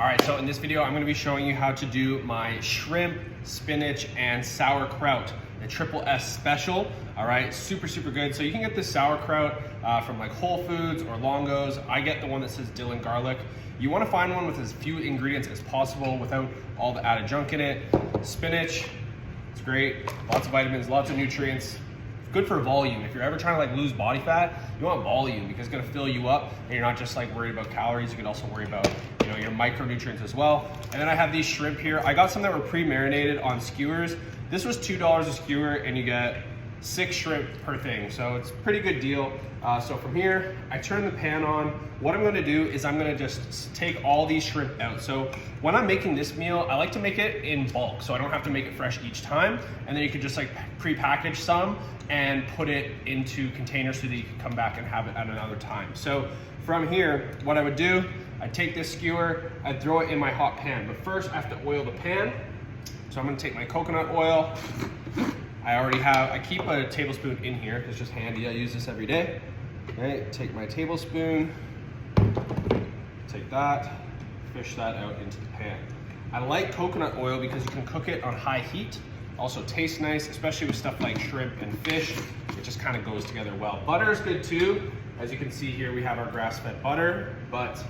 All right, so in this video, I'm gonna be showing you how to do my shrimp, spinach, and sauerkraut, the triple S special. All right, super, super good. So you can get this sauerkraut from like Whole Foods or Longo's. I get the one that says dill and garlic. You wanna find one with as few ingredients as possible without all the added junk in it. Spinach, it's great, lots of vitamins, lots of nutrients. Good for volume. If you're ever trying to like lose body fat, you want volume because it's gonna fill you up and you're not just like worried about calories. You can also worry about, you know, your micronutrients as well. And then I have these shrimp here. I got some that were pre-marinated on skewers. This was $2 a skewer and you get 6 shrimp per thing. So it's a pretty good deal. So from here, I turn the pan on. What I'm gonna do is I'm gonna just take all these shrimp out. So when I'm making this meal, I like to make it in bulk so I don't have to make it fresh each time. And then you could just like pre-package some and put it into containers so that you can come back and have it at another time. So from here, what I would do, I'd take this skewer, I'd throw it in my hot pan. But first I have to oil the pan. So I'm gonna take my coconut oil. I keep a tablespoon in here. It's just handy, I use this every day. Okay, take my tablespoon, take that, fish that out into the pan. I like coconut oil because you can cook it on high heat. Also tastes nice, especially with stuff like shrimp and fish. It just kind of goes together well. Butter is good too. As you can see here, we have our grass-fed butter, but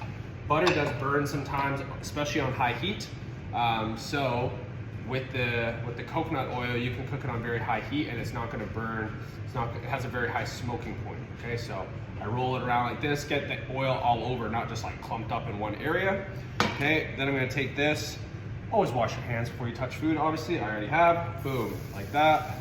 butter does burn sometimes, especially on high heat. So with the coconut oil, you can cook it on very high heat and it's not gonna burn. It has a very high smoking point, okay? So I roll it around like this, get the oil all over, not just like clumped up in one area. Okay, then I'm gonna take this. Always wash your hands before you touch food, obviously. I already have, boom, like that.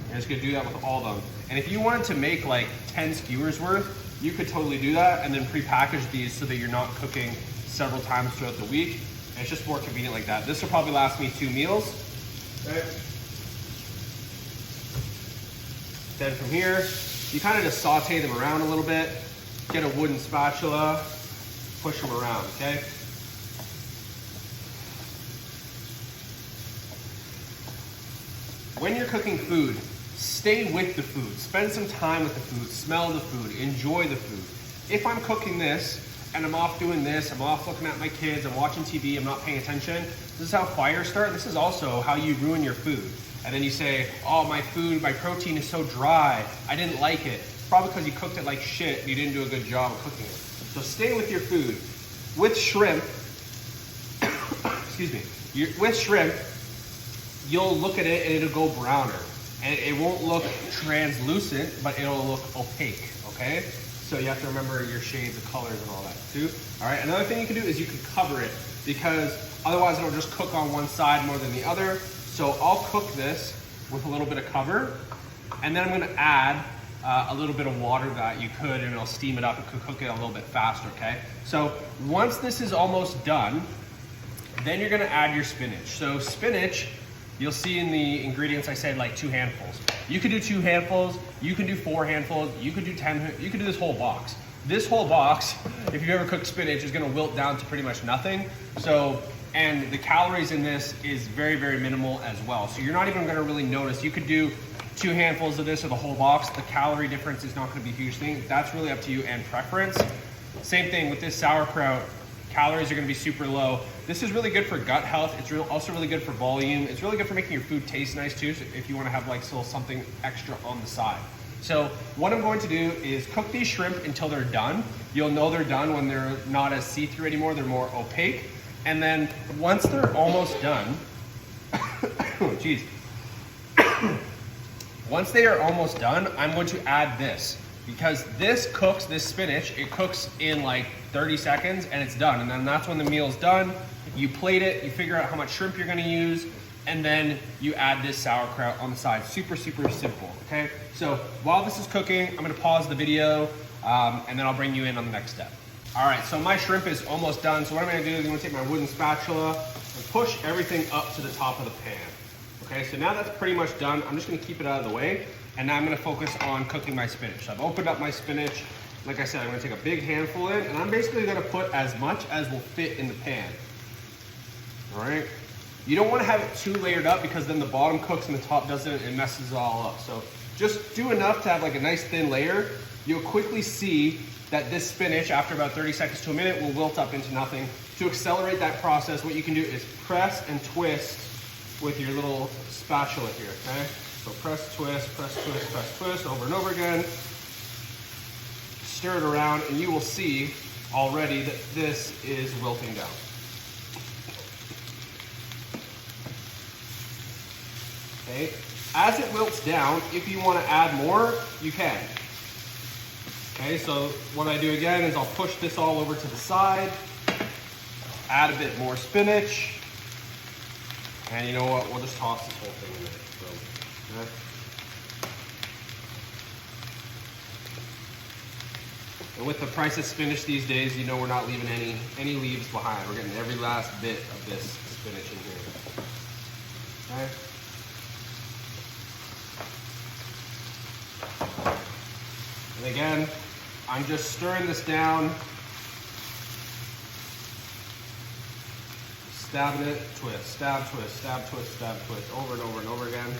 You're just gonna do that with all of them. And if you wanted to make like 10 skewers worth, you could totally do that and then pre-package these so that you're not cooking several times throughout the week. And it's just more convenient like that. This will probably last me 2 meals. Okay. Then from here, you kind of just saute them around a little bit. Get a wooden spatula, push them around, okay? When you're cooking food, stay with the food. Spend some time with the food, smell the food, enjoy the food. If I'm cooking this and I'm off doing this, I'm off looking at my kids, I'm watching TV, I'm not paying attention, this is how fires start. This is also how you ruin your food. And then you say, oh, my food, my protein is so dry, I didn't like it. It's probably because you cooked it like shit and you didn't do a good job of cooking it. So stay with your food. With shrimp, excuse me, with shrimp, you'll look at it and it'll go browner. And it won't look translucent, but it'll look opaque, okay? So you have to remember your shades of colors and all that too. All right, another thing you can do is you can cover it because otherwise it'll just cook on one side more than the other. So I'll cook this with a little bit of cover and then I'm gonna add a little bit of water that you could and it'll steam it up and cook it a little bit faster, okay? So once this is almost done, then you're gonna add your spinach. So spinach, you'll see in the ingredients I said like 2 handfuls. You could do 2 handfuls, you can do 4 handfuls, you could do 10, you could do this whole box. This whole box, if you ever cook spinach, is gonna wilt down to pretty much nothing. So, and the calories in this is very, very minimal as well. So you're not even gonna really notice. You could do 2 handfuls of this or the whole box. The calorie difference is not gonna be a huge thing. That's really up to you and preference. Same thing with this sauerkraut. Calories are gonna be super low. This is really good for gut health. It's also really good for volume. It's really good for making your food taste nice too, so if you wanna have like still something extra on the side. So what I'm going to do is cook these shrimp until they're done. You'll know they're done when they're not as see-through anymore, they're more opaque. And then once they're almost done, oh geez. Once they are almost done, I'm going to add this. Because this cooks, this spinach, it cooks in like 30 seconds and it's done. And then that's when the meal's done. You plate it, you figure out how much shrimp you're gonna use, and then you add this sauerkraut on the side. Super, super simple, okay? So while this is cooking, I'm gonna pause the video and then I'll bring you in on the next step. All right, so my shrimp is almost done. So what I'm gonna do is I'm gonna take my wooden spatula and push everything up to the top of the pan. Okay, so now that's pretty much done. I'm just gonna keep it out of the way. And now I'm gonna focus on cooking my spinach. So I've opened up my spinach. Like I said, I'm gonna take a big handful in and I'm basically gonna put as much as will fit in the pan. All right? You don't wanna have it too layered up because then the bottom cooks and the top doesn't, it messes it all up. So just do enough to have like a nice thin layer. You'll quickly see that this spinach, after about 30 seconds to a minute, will wilt up into nothing To accelerate that process, what you can do is press and twist with your little spatula here, okay? So press, twist, press, twist, press, twist, over and over again. Stir it around, and you will see already that this is wilting down. Okay? As it wilts down, if you want to add more, you can. Okay, so what I do again is I'll push this all over to the side, add a bit more spinach, and you know what, we'll just toss this whole thing in there. So, okay. And with the price of spinach these days, you know we're not leaving any leaves behind. We're getting every last bit of this spinach in here. Okay. And again, I'm just stirring this down, stabbing it, twist, stab, twist, stab, twist, stab, twist, over and over and over again.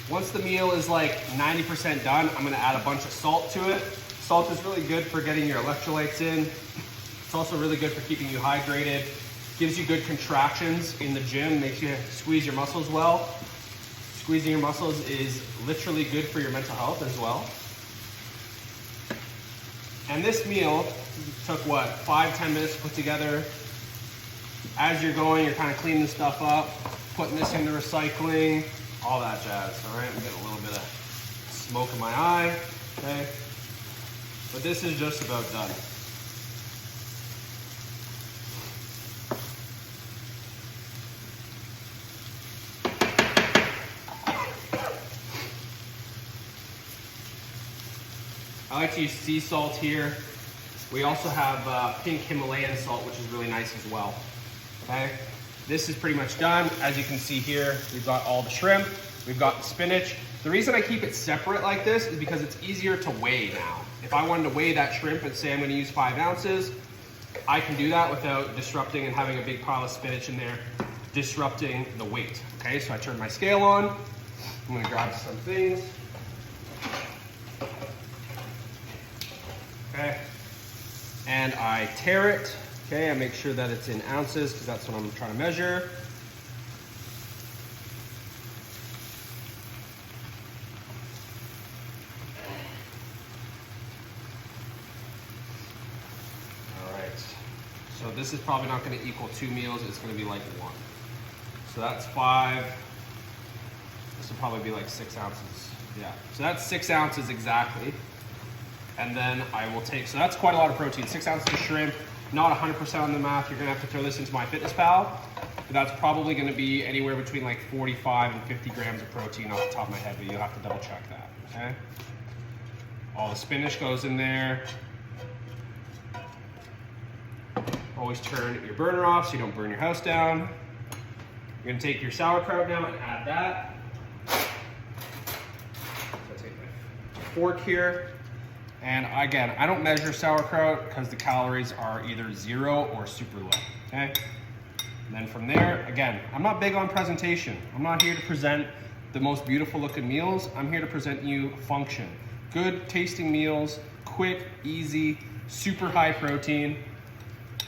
Once the meal is like 90% done, I'm gonna add a bunch of salt to it. Salt is really good for getting your electrolytes in. It's also really good for keeping you hydrated. Gives you good contractions in the gym, makes you squeeze your muscles well. Squeezing your muscles is literally good for your mental health as well. And this meal took what, 5-10 minutes to put together. As you're going, you're kind of cleaning stuff up, putting this into recycling, all that jazz. All right, I'm getting a little bit of smoke in my eye, okay? But this is just about done. I like to use sea salt here. We also have pink Himalayan salt, which is really nice as well. Okay, this is pretty much done. As you can see here, we've got all the shrimp, we've got the spinach. The reason I keep it separate like this is because it's easier to weigh now. If I wanted to weigh that shrimp and say I'm gonna use 5 ounces, I can do that without disrupting and having a big pile of spinach in there, disrupting the weight. Okay, so I turn my scale on. I'm gonna grab some things. Okay, and I tare it. Okay, I make sure that it's in ounces because that's what I'm trying to measure. All right, so this is probably not going to equal 2 meals. It's going to be like 1. So that's 5. This will probably be like 6 ounces. Yeah, so that's 6 ounces exactly. And then I will take, so that's quite a lot of protein. 6 ounces of shrimp, not 100% on the math. You're gonna have to throw this into MyFitnessPal. But that's probably gonna be anywhere between like 45 and 50 grams of protein off the top of my head, but you'll have to double check that, okay? All the spinach goes in there. Always turn your burner off so you don't burn your house down. You're gonna take your sauerkraut now and add that. So I take my fork here. And again, I don't measure sauerkraut because the calories are either 0 or super low, okay? And then from there, again, I'm not big on presentation. I'm not here to present the most beautiful looking meals. I'm here to present you function. Good tasting meals, quick, easy, super high protein.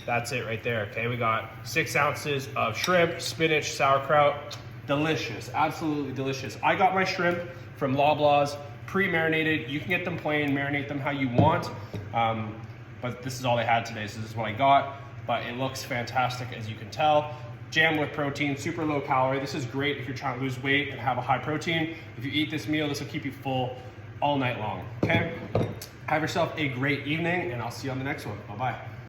That's it right there, okay? We got 6 ounces of shrimp, spinach, sauerkraut. Delicious, absolutely delicious. I got my shrimp from Loblaws, pre-marinated. You can get them plain, marinate them how you want. But this is all they had today, so this is what I got. But it looks fantastic, as you can tell. Jammed with protein, super low calorie. This is great if you're trying to lose weight and have a high protein. If you eat this meal, this will keep you full all night long, okay? Have yourself a great evening, and I'll see you on the next one. Bye-bye.